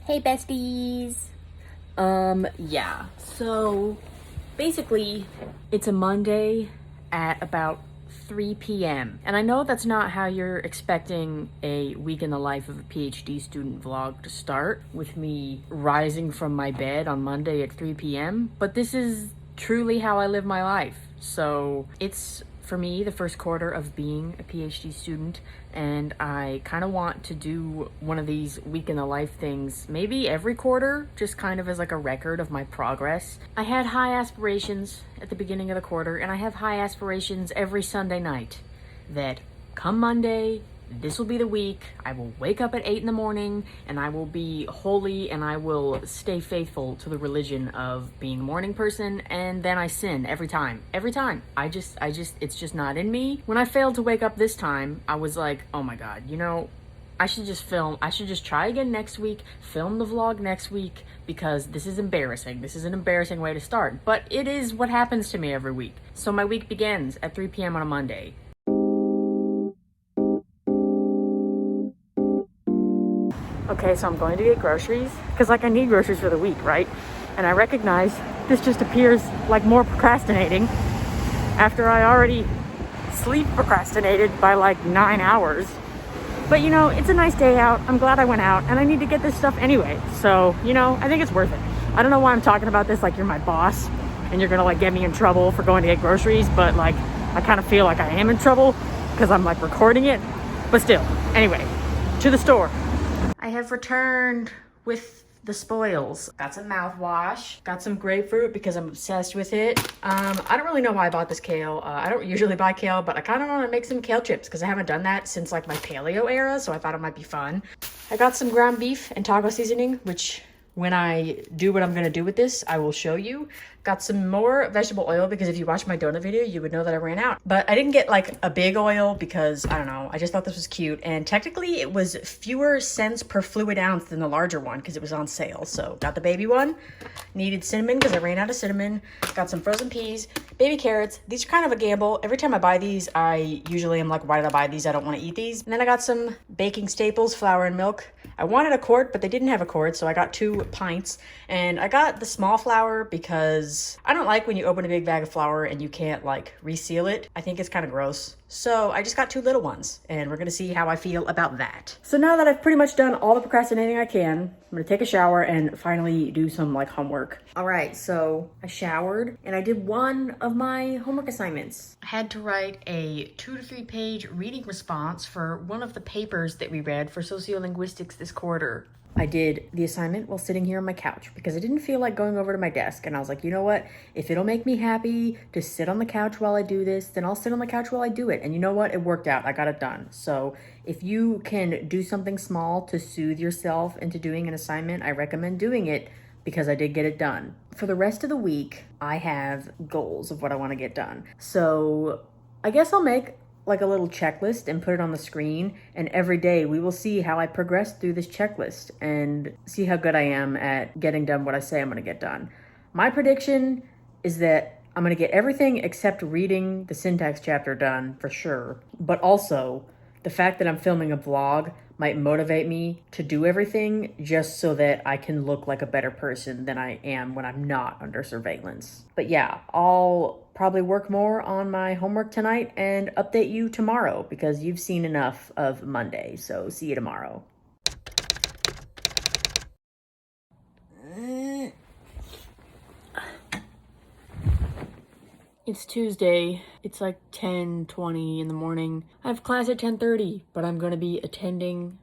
Hey besties. Yeah. So basically it's a Monday at about 3 p.m. And I know that's not how you're expecting a week in the life of a PhD student vlog to start, with me rising from my bed on Monday at 3 p.m., but this is truly how I live my life. So it's, for me, the first quarter of being a PhD student, and I kind of want to do one of these week in the life things maybe every quarter, just kind of as like a record of my progress. I had high aspirations at the beginning of the quarter, and I have high aspirations every Sunday night that come Monday, this will be the week. I will wake up at 8 in the morning and I will be holy and I will stay faithful to the religion of being a morning person, and then I sin every time. Every time. It's just not in me. When I failed to wake up this time, I was like, oh my God, I should just try again next week, film the vlog next week, because this is embarrassing. This is an embarrassing way to start, but it is what happens to me every week. So my week begins at 3 p.m. on a Monday. Okay, so I'm going to get groceries because I need groceries for the week, right? And I recognize this just appears like more procrastinating after I already sleep procrastinated by like 9 hours. But it's a nice day out. I'm glad I went out and I need to get this stuff anyway. So, I think it's worth it. I don't know why I'm talking about this like you're my boss and you're gonna like get me in trouble for going to get groceries, but like I kind of feel like I am in trouble because I'm like recording it. But still, anyway, to the store. I have returned with the spoils. Got some mouthwash, got some grapefruit because I'm obsessed with it. I don't really know why I bought this kale. I don't usually buy kale, but I kind of want to make some kale chips because I haven't done that since like my paleo era, so I thought it might be fun. I got some ground beef and taco seasoning, which when I do what I'm gonna do with this, I will show you. Got some more vegetable oil because if you watch my donut video, you would know that I ran out. But I didn't get like a big oil because I don't know, I just thought this was cute. And technically it was fewer cents per fluid ounce than the larger one because it was on sale. So got the baby one. Needed cinnamon because I ran out of cinnamon. Got some frozen peas, baby carrots. These are kind of a gamble. Every time I buy these, I usually am like, why did I buy these? I don't want to eat these. And then I got some baking staples, flour and milk. I wanted a quart, but they didn't have a quart, so I got 2 pints. And I got the small flour because I don't like when you open a big bag of flour and you can't like reseal it. I think it's kind of gross. So I just got 2 little ones and we're gonna see how I feel about that. So now that I've pretty much done all the procrastinating I can, I'm gonna take a shower and finally do some like homework. All right, so I showered and I did one of my homework assignments. I had to write a 2 to 3 page reading response for one of the papers that we read for sociolinguistics this quarter. I did the assignment while sitting here on my couch because I didn't feel like going over to my desk, and I was like, you know what? If it'll make me happy to sit on the couch while I do this, then I'll sit on the couch while I do it. And you know what? It worked out. I got it done. So if you can do something small to soothe yourself into doing an assignment, I recommend doing it because I did get it done. For the rest of the week, I have goals of what I want to get done. So I guess I'll make like a little checklist and put it on the screen, and every day we will see how I progress through this checklist and see how good I am at getting done what I say I'm going to get done. My prediction is that I'm going to get everything except reading the syntax chapter done for sure, but also the fact that I'm filming a vlog might motivate me to do everything just so that I can look like a better person than I am when I'm not under surveillance. But yeah, I'll probably work more on my homework tonight and update you tomorrow because you've seen enough of Monday. So see you tomorrow. It's Tuesday. It's like 10:20 in the morning. I have class at 10:30, but I'm going to be attending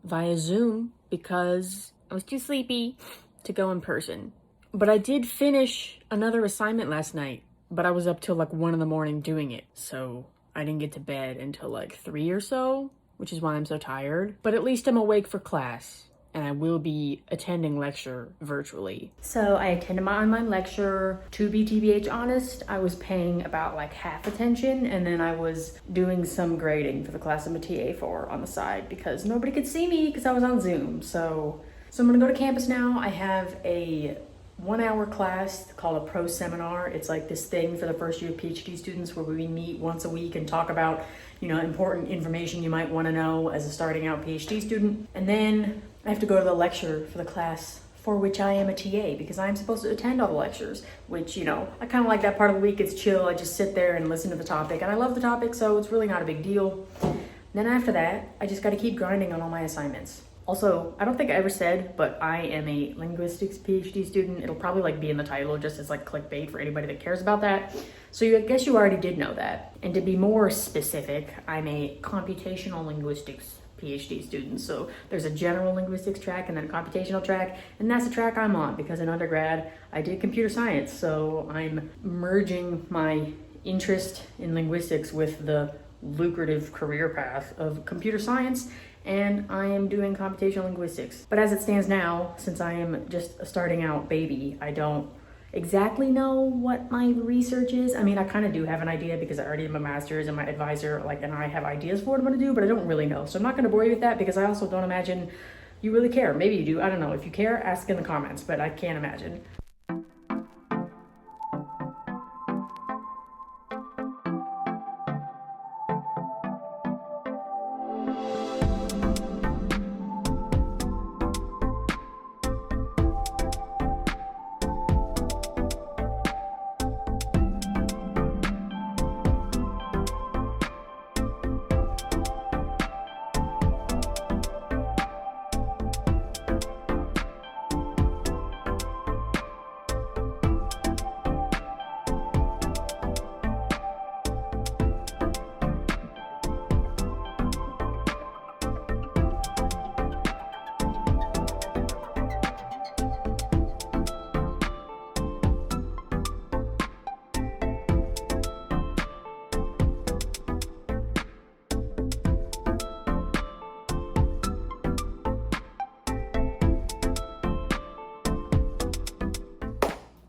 via Zoom because I was too sleepy to go in person. But I did finish another assignment last night, but I was up till like 1 in the morning doing it. So I didn't get to bed until like 3 or so, which is why I'm so tired. But at least I'm awake for class. And I will be attending lecture virtually. So I attended my online lecture. To be TBH honest, I was paying about like half attention, and then I was doing some grading for the class I'm a TA for on the side because nobody could see me because I was on Zoom. So I'm gonna go to campus now. I have a 1-hour class called a pro seminar. It's like this thing for the first year PhD students where we meet once a week and talk about, important information you might want to know as a starting out PhD student. And then I have to go to the lecture for the class for which I am a TA because I'm supposed to attend all the lectures, which, you know, I kind of like that part of the week. It's chill. I just sit there and listen to the topic, and I love the topic, so it's really not a big deal. Then after that, I just got to keep grinding on all my assignments. Also, I don't think I ever said, but I am a linguistics PhD student. It'll probably like be in the title just as like clickbait for anybody that cares about that. So I guess you already did know that. And to be more specific, I'm a computational linguistics PhD student. So there's a general linguistics track and then a computational track, and that's the track I'm on because in undergrad I did computer science. So I'm merging my interest in linguistics with the lucrative career path of computer science, and I am doing computational linguistics. But as it stands now, since I am just a starting out baby, I don't exactly know what my research is. I mean, I kind of do have an idea because I already have my master's and my advisor, and I have ideas for what I'm gonna do, but I don't really know. So I'm not gonna bore you with that because I also don't imagine you really care. Maybe you do, I don't know. If you care, ask in the comments, but I can't imagine.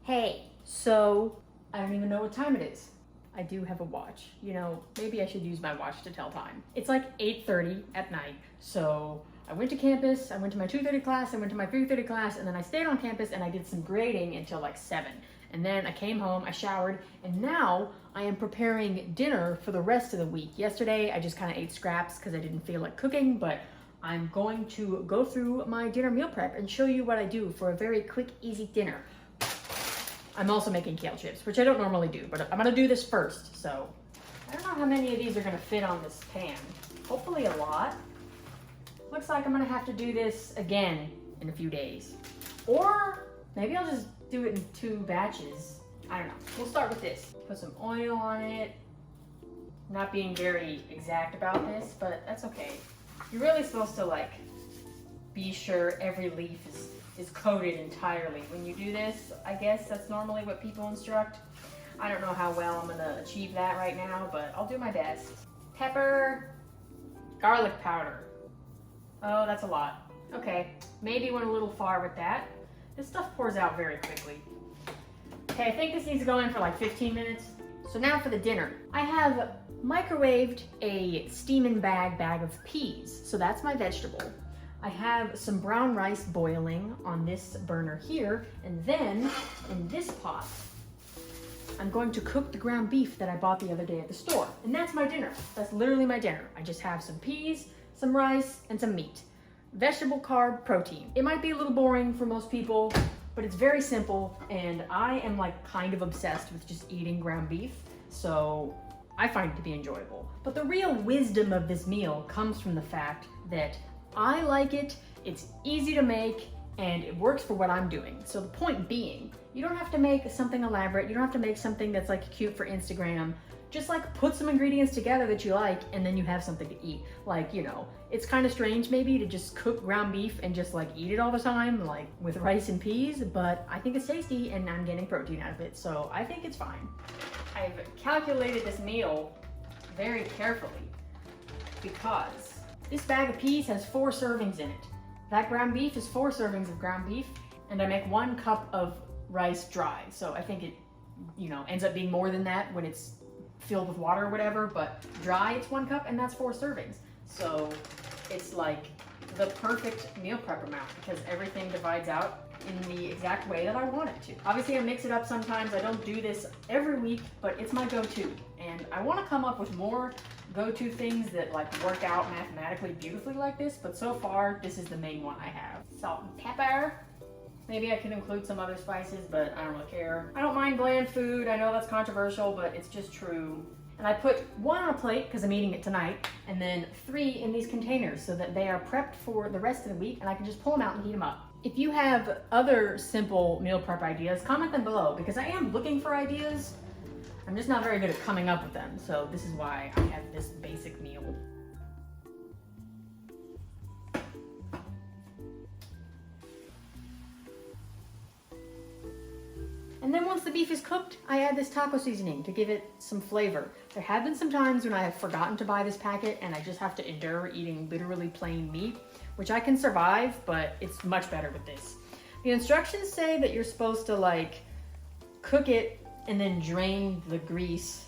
Hey, so I don't even know what time it is. I do have a watch. You know, maybe I should use my watch to tell time. It's like 8:30 at night. So I went to campus, I went to my 2:30 class, I went to my 3:30 class, and then I stayed on campus and I did some grading until like 7. And then I came home, I showered, and now I am preparing dinner for the rest of the week. Yesterday, I just kind of ate scraps because I didn't feel like cooking, but I'm going to go through my dinner meal prep and show you what I do for a very quick, easy dinner. I'm also making kale chips, which I don't normally do, but I'm gonna do this first. So I don't know how many of these are gonna fit on this pan. Hopefully a lot. Looks like I'm gonna have to do this again in a few days. Or maybe I'll just do it in 2 batches. I don't know. We'll start with this. Put some oil on it. Not being very exact about this, but that's okay. You're really supposed to like be sure every leaf is coated entirely when you do this. I guess that's normally what people instruct. I don't know how well I'm gonna achieve that right now, but I'll do my best. Pepper, garlic powder. Oh, that's a lot. Okay, maybe went a little far with that. This stuff pours out very quickly. Okay, I think this needs to go in for like 15 minutes. So now for the dinner. I have microwaved a steamin' bag of peas. So that's my vegetable. I have some brown rice boiling on this burner here, and then in this pot, I'm going to cook the ground beef that I bought the other day at the store. And that's my dinner. That's literally my dinner. I just have some peas, some rice, and some meat. Vegetable, carb, protein. It might be a little boring for most people, but it's very simple, and I am like kind of obsessed with just eating ground beef, so I find it to be enjoyable. But the real wisdom of this meal comes from the fact that I like it, it's easy to make, and it works for what I'm doing. So the point being, you don't have to make something elaborate, you don't have to make something that's like cute for Instagram. Just like put some ingredients together that you like, and then you have something to eat. Like, you know, it's kind of strange maybe to just cook ground beef and just like eat it all the time, like with rice and peas, but I think it's tasty and I'm getting protein out of it, so I think it's fine. I've calculated this meal very carefully because this bag of peas has 4 servings in it. That ground beef is 4 servings of ground beef, and I make 1 cup of rice dry. So I think it, you know, ends up being more than that when it's filled with water or whatever, but dry it's 1 cup, and that's 4 servings. So it's like the perfect meal prep amount because everything divides out in the exact way that I want it to. Obviously I mix it up sometimes. I don't do this every week, but it's my go-to. And I want to come up with more go-to things that like work out mathematically beautifully like this, but so far this is the main one I have. Salt and pepper. Maybe I can include some other spices, but I don't really care. I don't mind bland food. I know that's controversial, but it's just true. And I put 1 on a plate because I'm eating it tonight, and then 3 in these containers so that they are prepped for the rest of the week and I can just pull them out and heat them up. If you have other simple meal prep ideas, comment them below because I am looking for ideas. I'm just not very good at coming up with them, so this is why I have this basic meal. And then once the beef is cooked, I add this taco seasoning to give it some flavor. There have been some times when I have forgotten to buy this packet and I just have to endure eating literally plain meat, which I can survive, but it's much better with this. The instructions say that you're supposed to like cook it and then drain the grease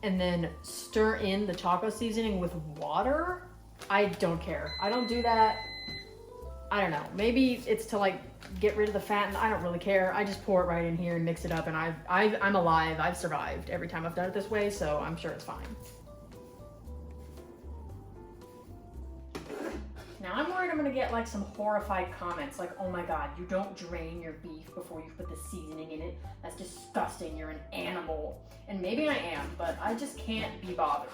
and then stir in the taco seasoning with water. I don't care. I don't do that. I don't know. Maybe it's to like get rid of the fat, and I don't really care. I just pour it right in here and mix it up, and I'm alive. I've survived every time I've done it this way, so I'm sure it's fine. Now I'm worried I'm gonna get like some horrified comments like, oh my God, you don't drain your beef before you put the seasoning in it. That's disgusting, you're an animal. And maybe I am, but I just can't be bothered.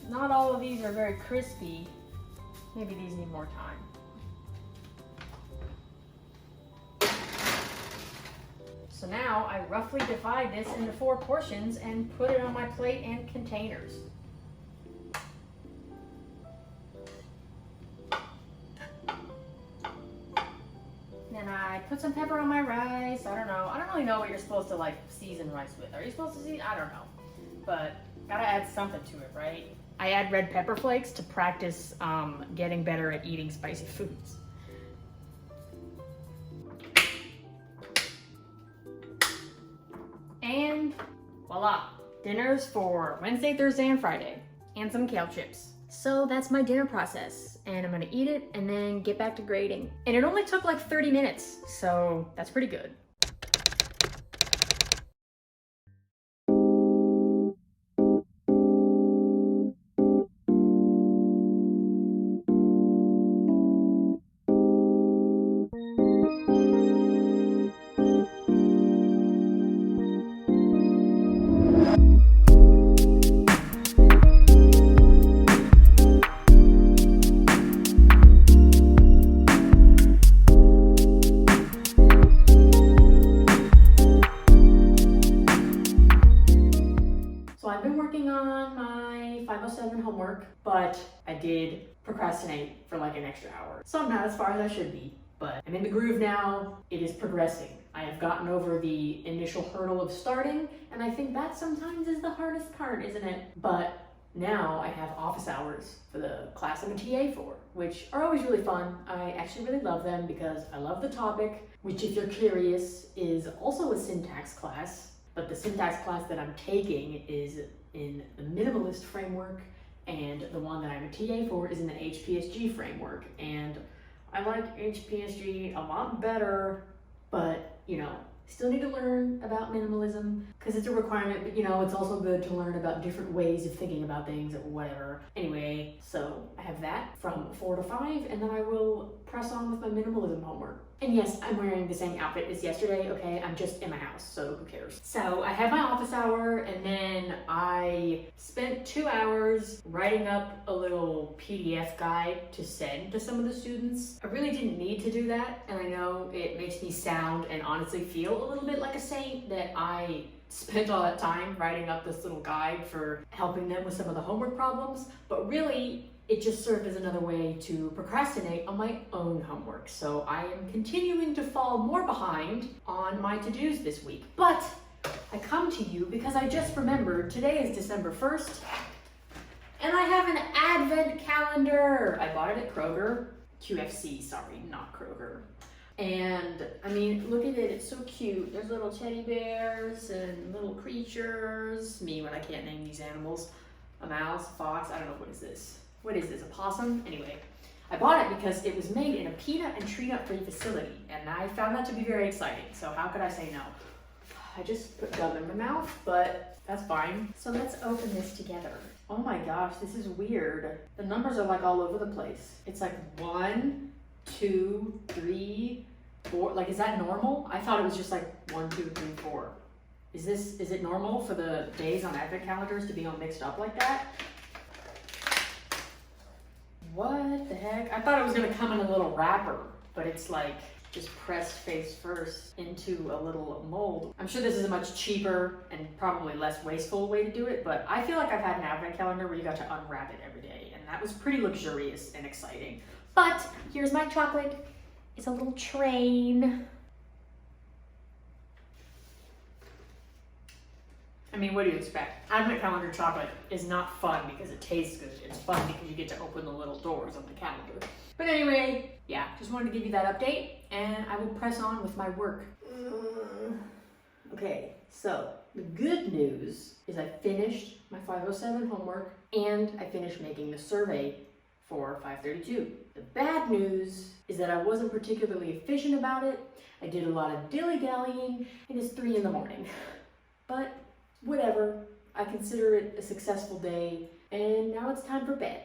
Not all of these are very crispy. Maybe these need more time. So now I roughly divide this into 4 portions and put it on my plate and containers. Then I put some pepper on my rice. I don't know. I don't really know what you're supposed to like season rice with. Are you supposed to season? I don't know. But gotta add something to it, right? I add red pepper flakes to practice getting better at eating spicy foods. And voila, dinners for Wednesday, Thursday, and Friday, and some kale chips. So that's my dinner process, and I'm gonna eat it and then get back to grading. And it only took like 30 minutes, so that's pretty good. Homework, but I did procrastinate for like an extra hour. So I'm not as far as I should be, but I'm in the groove now. It is progressing. I have gotten over the initial hurdle of starting, and I think that sometimes is the hardest part, isn't it? But now I have office hours for the class I'm a TA for, which are always really fun. I actually really love them because I love the topic, which if you're curious is also a syntax class, but the syntax class that I'm taking is in the minimalist framework, and the one that I'm a TA for is in the HPSG framework. And I like HPSG a lot better, but you know, still need to learn about minimalism because it's a requirement, but you know, it's also good to learn about different ways of thinking about things or whatever. Anyway, so I have that from 4 to 5, and then I will press on with my minimalism homework. And yes, I'm wearing the same outfit as yesterday, okay? I'm just in my house, so who cares? So I had my office hour, and then I spent 2 hours writing up a little PDF guide to send to some of the students. I really didn't need to do that, and I know it makes me sound and honestly feel a little bit like a saint that I spent all that time writing up this little guide for helping them with some of the homework problems, but really it just served as another way to procrastinate on my own homework. So I am continuing to fall more behind on my to-dos this week. But I come to you because I just remembered today is December 1st and I have an advent calendar. I bought it at Kroger, QFC, sorry, not Kroger. And I mean, look at it, it's so cute. There's little teddy bears and little creatures. Me when I can't name these animals. A mouse, a fox, I don't know, what is this? What is this, a possum? Anyway, I bought it because it was made in a peanut and tree nut free facility, and I found that to be very exciting, so how could I say no? I just put gum in my mouth, but that's fine. So let's open this together. Oh my gosh, this is weird. The numbers are like all over the place. It's like 1, 2, 3, 4. Like, is that normal? I thought it was just like 1, 2, 3, 4. Is it normal for the days on advent calendars to be all mixed up like that? What the heck? I thought it was gonna come in a little wrapper, but it's like just pressed face first into a little mold. I'm sure this is a much cheaper and probably less wasteful way to do it, but I feel like I've had an advent calendar where you got to unwrap it every day, and that was pretty luxurious and exciting. But here's my chocolate. It's a little train. I mean, what do you expect? Advent calendar chocolate is not fun because it tastes good. It's fun because you get to open the little doors on the calendar. But anyway, yeah, just wanted to give you that update, and I will press on with my work. Okay, so the good news is I finished my 507 homework, and I finished making the survey for 532. The bad news is that I wasn't particularly efficient about it. I did a lot of dilly-dallying, and it's 3 in the morning. But whatever, I consider it a successful day, and now it's time for bed.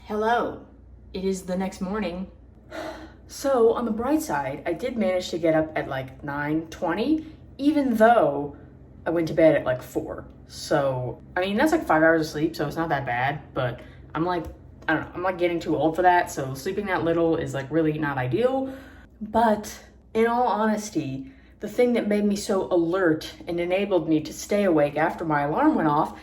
Hello, it is the next morning. So on the bright side, I did manage to get up at like 9:20, even though I went to bed at like 4. So, I mean, that's like 5 hours of sleep, so it's not that bad, but I'm like, I don't know, I'm like getting too old for that, so sleeping that little is like really not ideal. But in all honesty, the thing that made me so alert and enabled me to stay awake after my alarm went off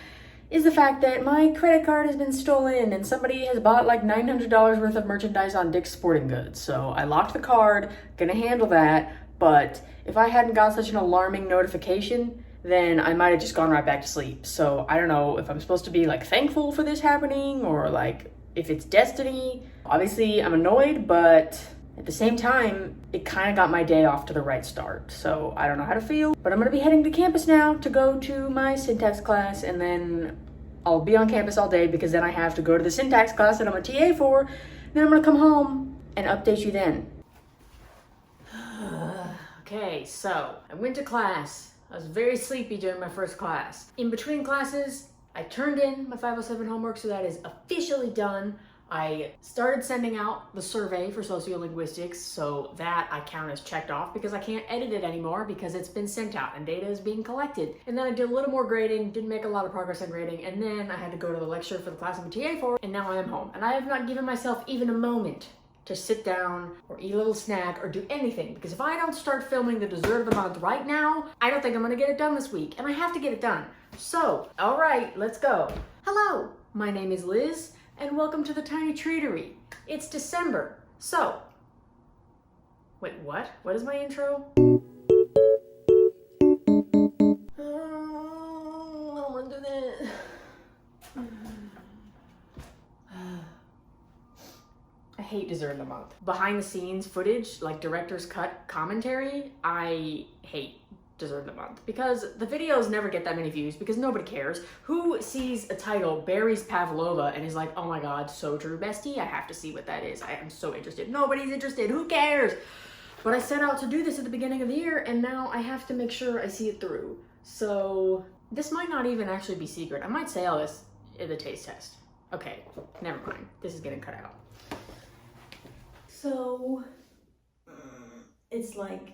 is the fact that my credit card has been stolen and somebody has bought like $900 worth of merchandise on Dick's Sporting Goods. So I locked the card, gonna handle that, but if I hadn't got such an alarming notification, then I might have just gone right back to sleep. So I don't know if I'm supposed to be like thankful for this happening or like if it's destiny. Obviously I'm annoyed, but at the same time, it kind of got my day off to the right start. So I don't know how to feel, but I'm gonna be heading to campus now to go to my syntax class, and then I'll be on campus all day because then I have to go to the syntax class that I'm a TA for. Then I'm gonna come home and update you then. Okay, so I went to class. I was very sleepy during my first class. In between classes, I turned in my 507 homework, so that is officially done. I started sending out the survey for sociolinguistics, so that I count as checked off because I can't edit it anymore because it's been sent out and data is being collected. And then I did a little more grading, didn't make a lot of progress on grading, and then I had to go to the lecture for the class I'm a TA for, and now I am home. And I have not given myself even a moment to sit down or eat a little snack or do anything, because if I don't start filming the dessert of the month right now, I don't think I'm gonna get it done this week, and I have to get it done. So, all right, let's go. Hello, my name is Liz, and welcome to the tiny treatery. It's December, so, wait, what? What is my intro? I don't want to do that. I hate dessert of the month. Behind the scenes footage, like director's cut commentary, I hate dessert of the month because the videos never get that many views because nobody cares. Who sees a title, Barry's Pavlova, and is like, oh my god, so true, bestie, I have to see what that is. I am so interested. Nobody's interested. Who cares? But I set out to do this at the beginning of the year, and now I have to make sure I see it through. So this might not even actually be secret. I might say all this in the taste test. Okay, never mind. This is getting cut out. So it's like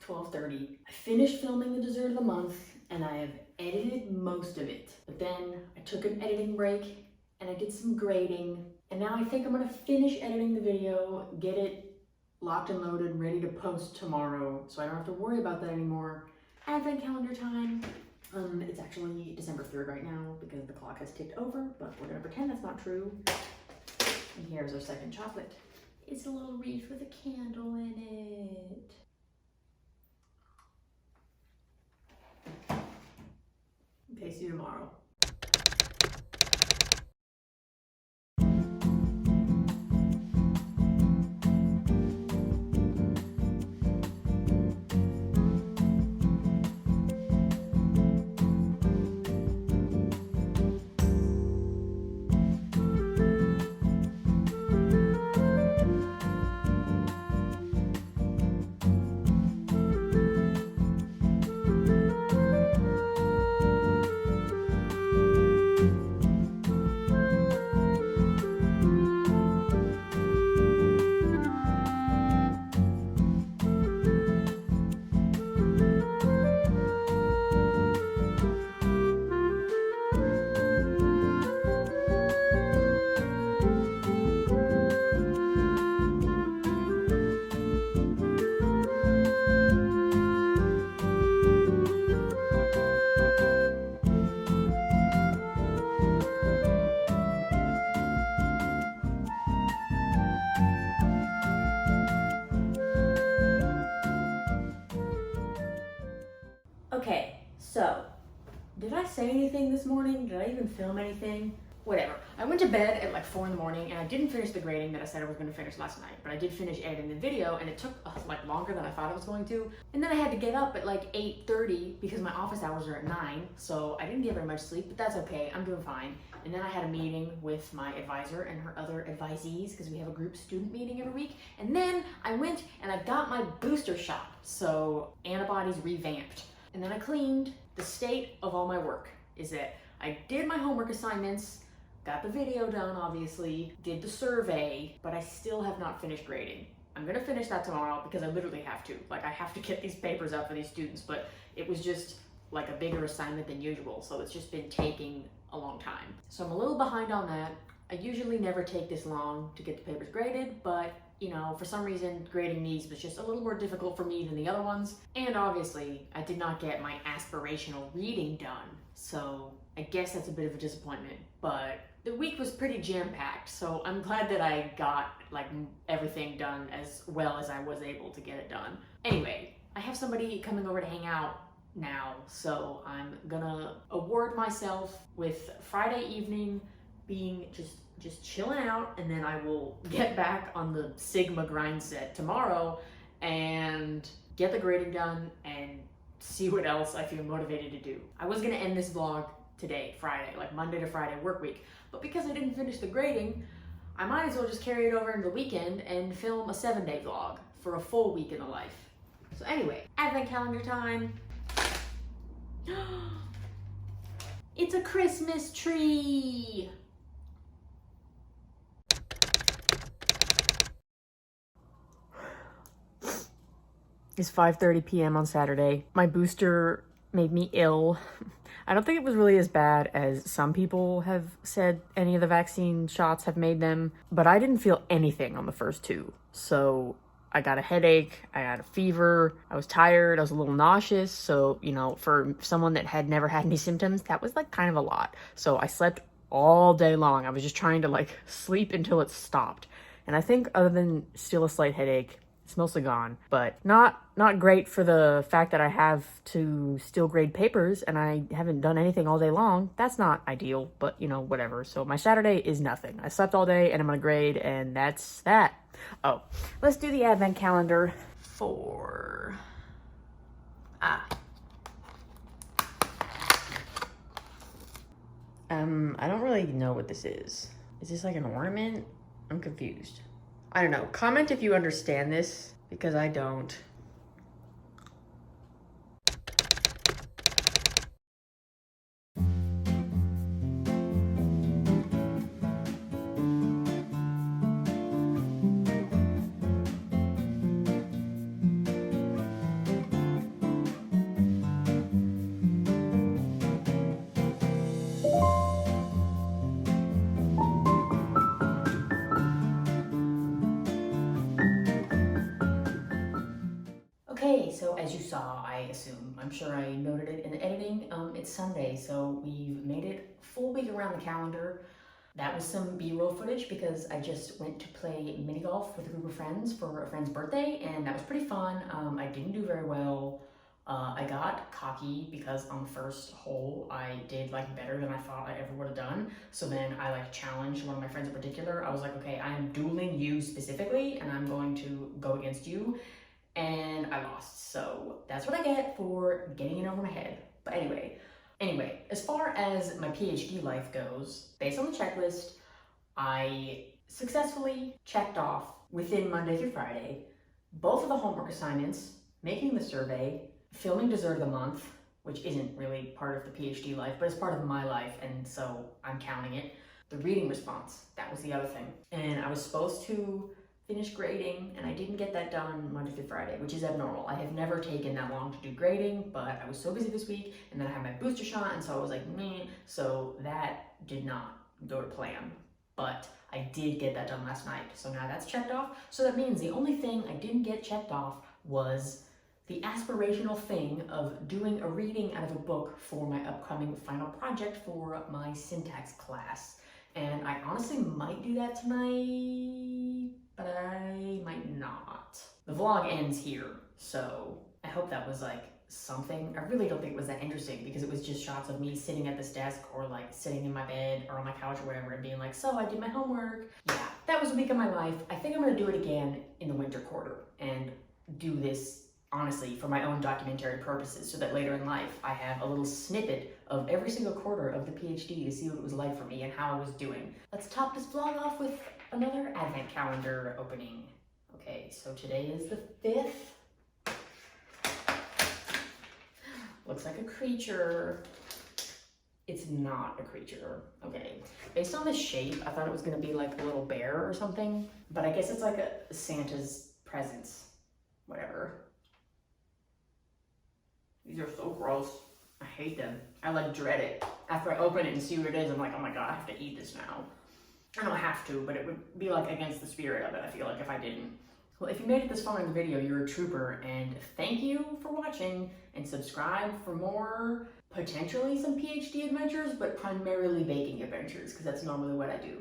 12:30. I finished filming the dessert of the month and I have edited most of it. But then I took an editing break and I did some grading, and now I think I'm gonna finish editing the video, get it locked and loaded, ready to post tomorrow, so I don't have to worry about that anymore. Advent calendar time. It's actually December 3rd right now because the clock has ticked over, but we're gonna pretend that's not true. And here's our second chocolate. It's a little wreath with a candle in it. Okay, see you tomorrow. So, did I say anything this morning? Did I even film anything? Whatever. I went to bed at like 4 in the morning and I didn't finish the grading that I said I was going to finish last night, but I did finish editing the video and it took like longer than I thought it was going to. And then I had to get up at like 8:30 because my office hours are at 9, so I didn't get very much sleep, but that's okay. I'm doing fine. And then I had a meeting with my advisor and her other advisees because we have a group student meeting every week. And then I went and I got my booster shot, so antibodies revamped. And then I cleaned. The state of all my work is that I did my homework assignments, got the video done, obviously, did the survey, but I still have not finished grading. I'm gonna finish that tomorrow because I literally have to. Like, I have to get these papers out for these students, but it was just like a bigger assignment than usual, so it's just been taking a long time. So I'm a little behind on that. I usually never take this long to get the papers graded, but you know, for some reason, grading these was just a little more difficult for me than the other ones. And obviously, I did not get my aspirational reading done, so I guess that's a bit of a disappointment. But the week was pretty jam-packed, so I'm glad that I got like everything done as well as I was able to get it done. Anyway, I have somebody coming over to hang out now, so I'm gonna award myself with Friday evening being just chilling out, and then I will get back on the Sigma grind set tomorrow and get the grading done and see what else I feel motivated to do. I was gonna end this vlog today, Friday, like Monday to Friday work week, but because I didn't finish the grading, I might as well just carry it over into the weekend and film a 7-day vlog for a full week in the life. So anyway, advent calendar time. It's a Christmas tree. It's 5:30 p.m. on Saturday. My booster made me ill. I don't think it was really as bad as some people have said any of the vaccine shots have made them, but I didn't feel anything on the first 2. So I got a headache, I got a fever, I was tired, I was a little nauseous. So, you know, for someone that had never had any symptoms, that was like kind of a lot. So I slept all day long. I was just trying to like sleep until it stopped. And I think other than still a slight headache, it's mostly gone, but not great for the fact that I have to still grade papers and I haven't done anything all day long. That's not ideal, but you know, whatever. So my Saturday is nothing. I slept all day and I'm gonna grade, and that's that. Oh, let's do the advent calendar for, I don't really know what this is. Is this like an ornament? I'm confused. I don't know. Comment if you understand this, because I don't. Okay, so as you saw, I'm sure I noted it in the editing, it's Sunday, so we've made it full week around the calendar. That was some B-roll footage because I just went to play mini golf with a group of friends for a friend's birthday, and that was pretty fun. I didn't do very well. I got cocky because on the first hole I did like better than I thought I ever would have done. So then I like challenged one of my friends in particular. I was like, okay, I am dueling you specifically and I'm going to go against you. And I lost, so that's what I get for getting it over my head. But anyway, as far as my PhD life goes, based on the checklist, I successfully checked off within Monday through Friday both of the homework assignments, making the survey, filming dessert of the month, which isn't really part of the PhD life, but it's part of my life, and so I'm counting it. The reading response, that was the other thing. And I was supposed to finish grading, and I didn't get that done Monday through Friday, which is abnormal. I have never taken that long to do grading, but I was so busy this week, and then I had my booster shot, and so I was like, meh. So that did not go to plan, but I did get that done last night. So now that's checked off. So that means the only thing I didn't get checked off was the aspirational thing of doing a reading out of a book for my upcoming final project for my syntax class. And I honestly might do that tonight, but I might not. The vlog ends here, so I hope that was like something. I really don't think it was that interesting because it was just shots of me sitting at this desk or like sitting in my bed or on my couch or whatever and being like, so I did my homework. Yeah, that was a week of my life. I think I'm gonna do it again in the winter quarter and do this honestly for my own documentary purposes so that later in life I have a little snippet of every single quarter of the PhD to see what it was like for me and how I was doing. Let's top this vlog off with another advent calendar opening. Okay, so today is the 5th. Looks like a creature. It's not a creature. Okay, based on the shape, I thought it was gonna be like a little bear or something, but I guess it's like a Santa's presents, whatever. These are so gross. I hate them. I like dread it. After I open it and see what it is, I'm like, oh my God, I have to eat this now. I don't have to, but it would be like against the spirit of it, I feel like, if I didn't. Well, if you made it this far in the video, you're a trooper, and thank you for watching, and subscribe for more, potentially some PhD adventures, but primarily baking adventures, because that's normally what I do.